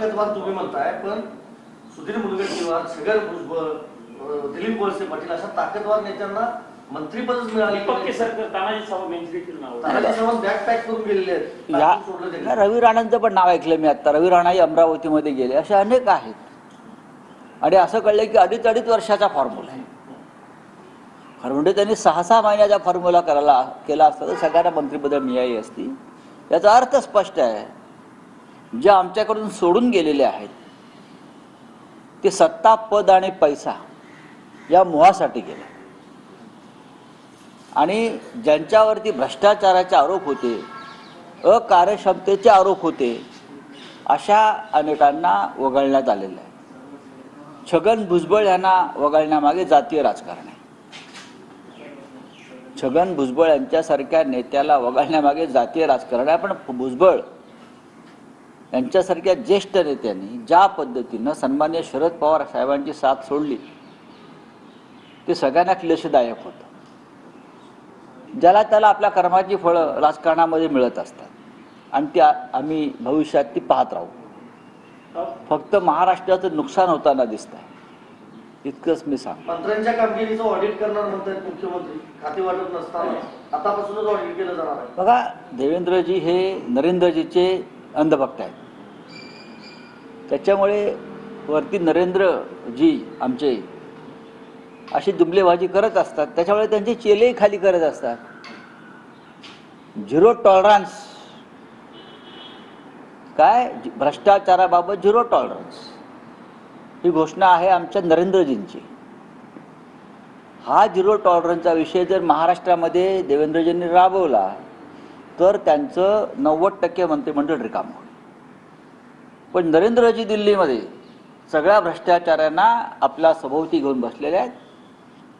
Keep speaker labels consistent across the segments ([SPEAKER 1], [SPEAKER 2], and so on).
[SPEAKER 1] ताकदवार तुम्ही म्हणताय, पण सुधीर मुनगंटीवार, छगन भुजबळ, दिलीप वळसे पाटील अशा ताकदवार नेत्यांना मंत्रीपदच मिळाले.
[SPEAKER 2] पक्के सरकार तानाजी सावंत यांची देखील नाव,
[SPEAKER 1] तानाजी सावंत बॅग पॅक करून गेलेले आहेत.
[SPEAKER 3] रवी राणांचं पण नाव ऐकलं मी आता. रवी राणाही अमरावतीमध्ये गेले. असे अनेक आहेत. आणि असं कळलं की अडीच वर्षाचा फॉर्म्युला आहे. खरं म्हणजे त्यांनी 6 महिन्याचा फॉर्म्युला केला असता तर सगळ्यांना मंत्रिपद मिळाली असती. याचा अर्थ स्पष्ट आहे, जे आमच्याकडून सोडून गेलेले आहेत ते सत्ता, पद आणि पैसा या मोहासाठी गेले. आणि ज्यांच्यावरती भ्रष्टाचाराचे आरोप होते, अकार्यक्षमतेचे आरोप होते, अशा अनेकांना वगळण्यात आलेलं आहे. छगन भुजबळ यांना वगळण्यामागे जातीय राजकारण आहे. छगन भुजबळ यांच्यासारख्या नेत्याला वगळण्यामागे जातीय राजकारण आहे. पण भुजबळ यांच्यासारख्या ज्येष्ठ नेत्यांनी ज्या पद्धतीनं सन्माननीय शरद पवार साहेबांची साथ सोडली ते सगळ्यांना क्लेशदायक होतं. ज्याला त्याला आपल्या कर्माची फळं राजकारणामध्ये मिळत असतात आणि ती आम्ही भविष्यात ती पाहत राहू. फक्त महाराष्ट्राचं नुकसान होताना दिसत आहे, इतकंच मी सांगतो.
[SPEAKER 1] मंत्र्यांच्या कामगिरीचं ऑडिट करणार म्हणतात मुख्यमंत्री. खाते वाटत नसताना आतापासूनच ऑडिट केलं जाणार आहे.
[SPEAKER 3] बघा, देवेंद्रजी हे नरेंद्रजीचे अंधभक्त आहेत. त्याच्यामुळे वरती नरेंद्रजी आमचे अशी जुमलेबाजी करत असतात. त्याच्यामुळे त्यांचे चेलेही खाली करत असतात. झिरो टॉलरन्स, काय भ्रष्टाचाराबाबत झिरो टॉलरन्स ही घोषणा आहे आमच्या नरेंद्रजींची. हा झिरो टॉलरन्सचा विषय जर महाराष्ट्रामध्ये देवेंद्रजींनी राबवला तर त्यांचं 90% मंत्रिमंडळ रिकामं होईल. पण नरेंद्रजी दिल्लीमध्ये सगळ्या भ्रष्टाचारांना आपल्या सभोवती घेऊन बसलेले आहेत.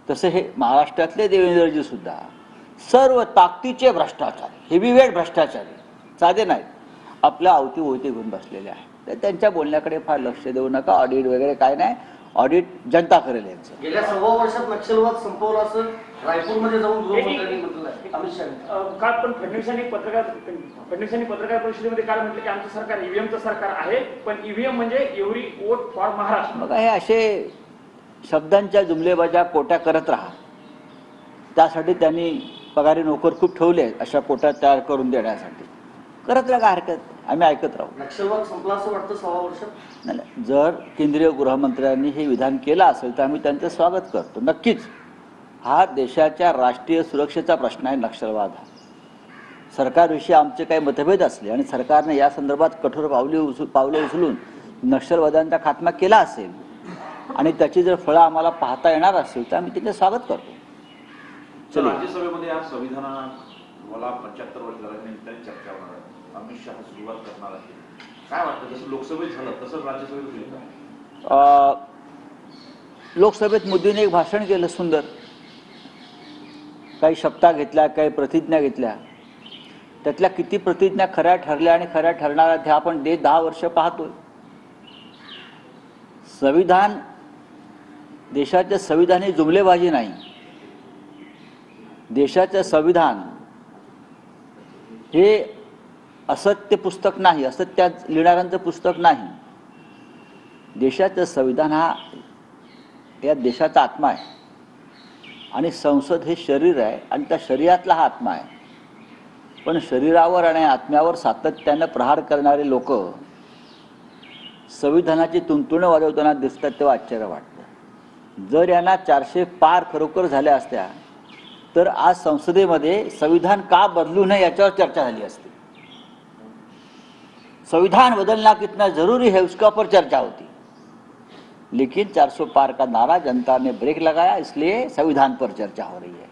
[SPEAKER 3] तसे हे महाराष्ट्रातले देवेंद्रजी सुद्धा सर्व ताकदीचे भ्रष्टाचारी, हेवीवेट भ्रष्टाचारी, साधे नाहीत, आपल्या अवतीभोवती घेऊन बसलेले आहेत. तर त्यांच्या बोलण्याकडे फार लक्ष देऊ नका. ऑडिट वगैरे काय नाही, ऑडिट जनता करेल यांचं.
[SPEAKER 1] गेल्या 6 वर्षात नक्षलवाद संपवला असं रायपूरमध्ये जाऊन गृहमंत्र्यांनी म्हटलं आहे. अमित शहा
[SPEAKER 2] काल पण फडणवीसांनी पत्रकार परिषदेमध्ये काल म्हटलं की आमचं सरकार ईव्हीएमचं सरकार आहे, पण ईव्हीएम म्हणजे एव्हरी वोट फॉर महाराष्ट्र.
[SPEAKER 3] बघा, हे असे शब्दांच्या जुमलेबाजा कोट्या करत राहा. त्यासाठी त्यांनी पगारी नोकर खूप ठेवले आहेत अशा कोट्या तयार करून देण्यासाठी. करत राहा, हरकत, आम्ही ऐकत राहू.
[SPEAKER 1] नक्षलवाद संपला असं वाटतं 6 वर्षात?
[SPEAKER 3] नाही, जर केंद्रीय गृहमंत्र्यांनी हे विधान केलं असेल तर आम्ही त्यांचं स्वागत करतो. नक्कीच हा देशाच्या राष्ट्रीय सुरक्षेचा प्रश्न आहे नक्षलवाद हा. सरकारविषयी आमचे काही मतभेद असले आणि सरकारने या संदर्भात कठोर पावलं उचलून नक्षलवाद्यांचा खात्मा केला असेल आणि त्याची जर फळं आम्हाला पाहता येणार असेल तर आम्ही त्याचे स्वागत करतो.
[SPEAKER 4] राज्यसभेमध्ये आज संविधानाला 75 वर्ष झाल्यानंतर चर्चा होणार आहे. अमित शहा सुरुवात करणार आहे. काय वाटतं, जसं लोकसभेत झालं तसंच राज्यसभेत होईल?
[SPEAKER 3] लोकसभेत मोदीने एक भाषण केलं सुंदर. काही शपथा घेतल्या, काही प्रतिज्ञा घेतल्या. त्यातल्या किती प्रतिज्ञा खऱ्या ठरल्या आणि खऱ्या ठरणाऱ्या त्या आपण 10 वर्ष पाहतोय. संविधान, देशाचे संविधान ही जुमलेबाजी नाही. देशाचे संविधान हे असत्य पुस्तक नाही, असत्यात लिहिणाऱ्यांचं पुस्तक नाही. देशाचं संविधान हा या देशाचा आत्मा आहे आणि संसद हे शरीर आहे आणि त्या शरीरातला हा आत्मा आहे. पण शरीरावर आणि आत्म्यावर सातत्यानं प्रहार करणारे लोक संविधानाची तुणतुणं वाजवताना दिसतात तेव्हा आश्चर्य वाटतं. जर यांना 400 पार खरोखर झाल्या असत्या तर आज संसदेमध्ये संविधान का बदलू नये याच्यावर चर्चा झाली असती. संविधान बदलना कितना जरूरी है उसका पर चर्चा होती. लेकिन 400 पार का नारा जनता ने ब्रेक लगाया, इसलिए संविधान पर चर्चा हो रही है.